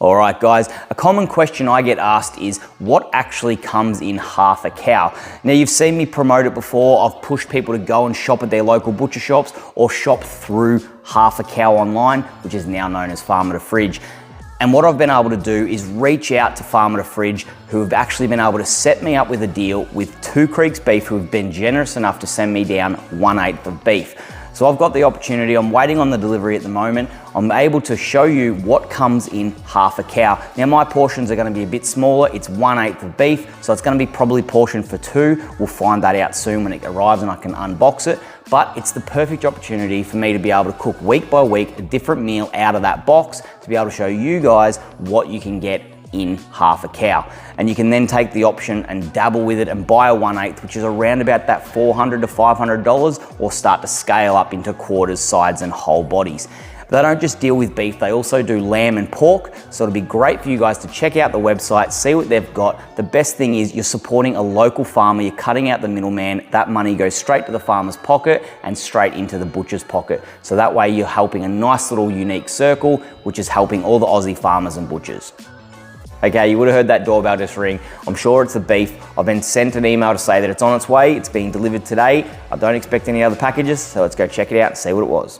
All right, guys, a common question I get asked is what actually comes in half a cow? Now, you've seen me promote it before. I've pushed people to go and shop at their local butcher shops or shop through half a cow online, which is now known as Farmer to Fridge. And what I've been able to do is reach out to Farmer to Fridge, who have actually been able to set me up with a deal with Two Creeks Beef, who have been generous enough to send me down 1/8 of beef. So I've got the opportunity, I'm waiting on the delivery at the moment. I'm able to show you what comes in half a cow. Now my portions are gonna be a bit smaller. It's 1/8 of beef, so it's gonna be probably portioned for 2. We'll find that out soon when it arrives and I can unbox it. But it's the perfect opportunity for me to be able to cook week by week a different meal out of that box to be able to show you guys what you can get in half a cow. And you can then take the option and dabble with it and buy a 1/8, which is around about that $400 to $500, or start to scale up into quarters, sides and whole bodies. But they don't just deal with beef, they also do lamb and pork. So it'll be great for you guys to check out the website, see what they've got. The best thing is you're supporting a local farmer, you're cutting out the middleman. That money goes straight to the farmer's pocket and straight into the butcher's pocket. So that way you're helping a nice little unique circle, which is helping all the Aussie farmers and butchers. Okay, you would have heard that doorbell just ring. I'm sure it's the beef. I've been sent an email to say that it's on its way. It's being delivered today. I don't expect any other packages, so let's go check it out and see what it was.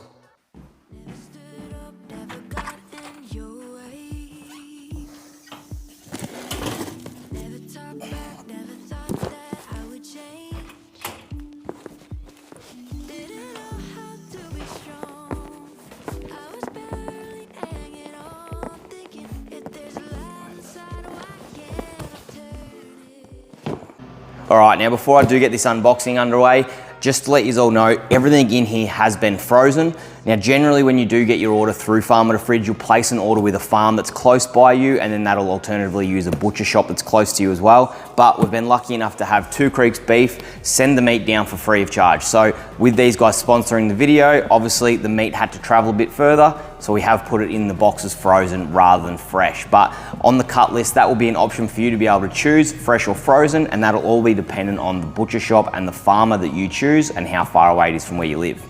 All right, now before I do get this unboxing underway, just to let you all know, everything in here has been frozen. Now, generally when you do get your order through Farmer to Fridge, you'll place an order with a farm that's close by you, and then that'll alternatively use a butcher shop that's close to you as well. But we've been lucky enough to have Two Creeks Beef send the meat down for free of charge. So with these guys sponsoring the video, obviously the meat had to travel a bit further, so we have put it in the boxes frozen rather than fresh. But on the cut list, that will be an option for you to be able to choose fresh or frozen, and that'll all be dependent on the butcher shop and the farmer that you choose and how far away it is from where you live.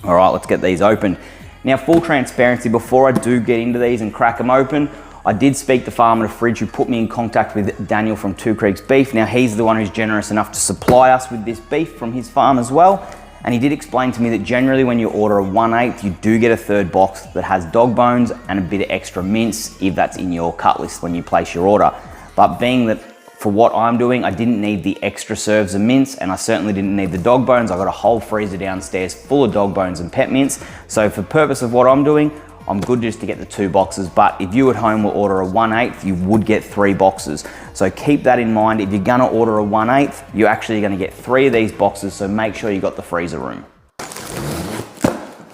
All right, let's get these open. Now, full transparency, before I do get into these and crack them open, I did speak to Farmer to Fridge, who put me in contact with Daniel from Two Creeks Beef. Now, he's the one who's generous enough to supply us with this beef from his farm as well. And he did explain to me that generally when you order a 1/8, you do get a third box that has dog bones and a bit of extra mince if that's in your cut list when you place your order. But being that for what I'm doing, I didn't need the extra serves of mince, and I certainly didn't need the dog bones. I got a whole freezer downstairs full of dog bones and pet mince. So for the purpose of what I'm doing, I'm good just to get the 2 boxes. But if you at home will order a 1/8, you would get 3 boxes. So keep that in mind. If you're gonna order a 1/8, you're actually gonna get 3 of these boxes. So make sure you got the freezer room.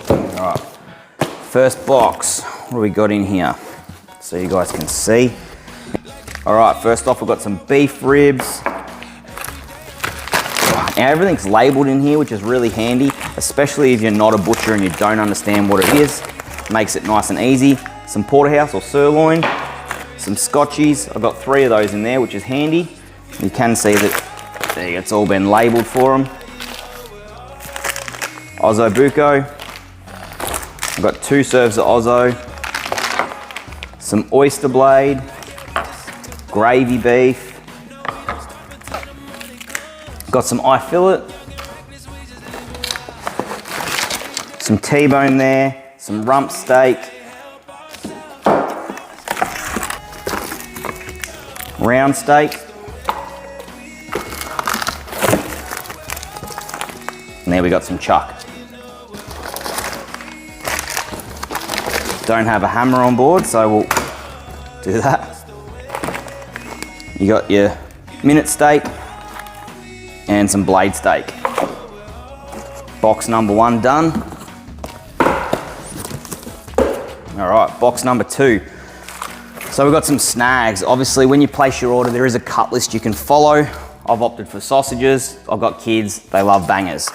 All right, first box, what do we got in here? So you guys can see. All right, first off, we've got some beef ribs. Now everything's labeled in here, which is really handy, especially if you're not a butcher and you don't understand what it is. Makes it nice and easy. Some porterhouse or sirloin, some scotchies. I've got 3 of those in there, which is handy. You can see that there, it's all been labeled for them. Ozzo Buco. I've got 2 serves of Ozzo. Some oyster blade. Gravy beef. Got some eye fillet. Some T-bone there. Some rump steak. Round steak. And there we got some chuck. Don't have a hammer on board, so we'll do that. You got your minute steak and some blade steak. Box number 1 done. All right, box number 2. So we've got some snags. Obviously, when you place your order, there is a cut list you can follow. I've opted for sausages. I've got kids, they love bangers.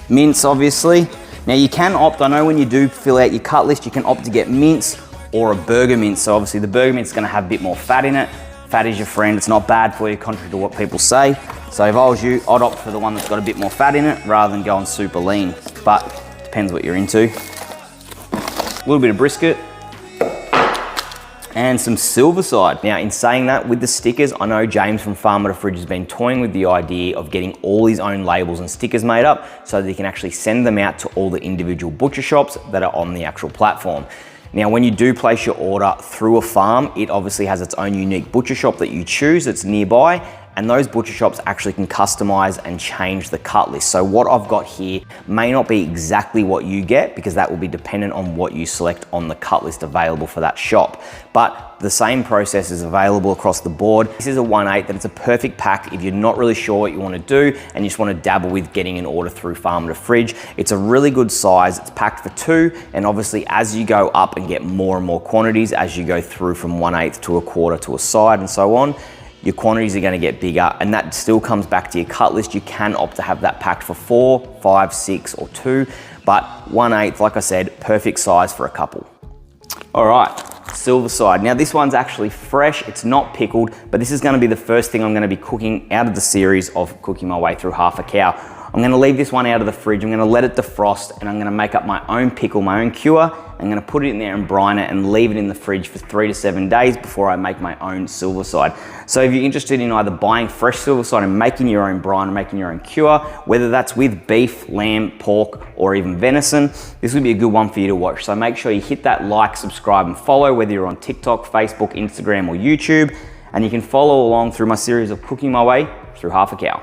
Mince, obviously. Now you can opt, I know when you do fill out your cut list, you can opt to get mince or a burger mince. So obviously the burger mince is gonna have a bit more fat in it. Fat is your friend, it's not bad for you, contrary to what people say. So if I was you, I'd opt for the one that's got a bit more fat in it rather than going super lean, but depends what you're into. A little bit of brisket and some Silverside. Now, in saying that, with the stickers, I know James from Farmer to Fridge has been toying with the idea of getting all his own labels and stickers made up so that he can actually send them out to all the individual butcher shops that are on the actual platform. Now, when you do place your order through a farm, it obviously has its own unique butcher shop that you choose that's nearby, and those butcher shops actually can customize and change the cut list. So what I've got here may not be exactly what you get because that will be dependent on what you select on the cut list available for that shop. But the same process is available across the board. This is a 1/8, that it's a perfect pack if you're not really sure what you want to do and you just want to dabble with getting an order through Farmer to Fridge. It's a really good size, it's packed for 2, and obviously as you go up and get more and more quantities, as you go through from 1/8 to a quarter to a side and so on, your quantities are going to get bigger, and that still comes back to your cut list. You can opt to have that packed for 4, 5, 6 or 2, but 1/8, like I said, perfect size for a couple. All right, Silverside. Now this one's actually fresh, it's not pickled, but this is going to be the first thing I'm going to be cooking out of the series of cooking my way through half a cow. I'm going to leave this one out of the fridge, I'm going to let it defrost, and I'm going to make up my own pickle, my own cure. I'm going to put it in there and brine it and leave it in the fridge for 3 to 7 days before I make my own Silverside. So if you're interested in either buying fresh Silverside and making your own brine or making your own cure, whether that's with beef, lamb, pork, or even venison, this would be a good one for you to watch. So make sure you hit that like, subscribe, and follow, whether you're on TikTok, Facebook, Instagram, or YouTube. And you can follow along through my series of cooking my way through half a cow.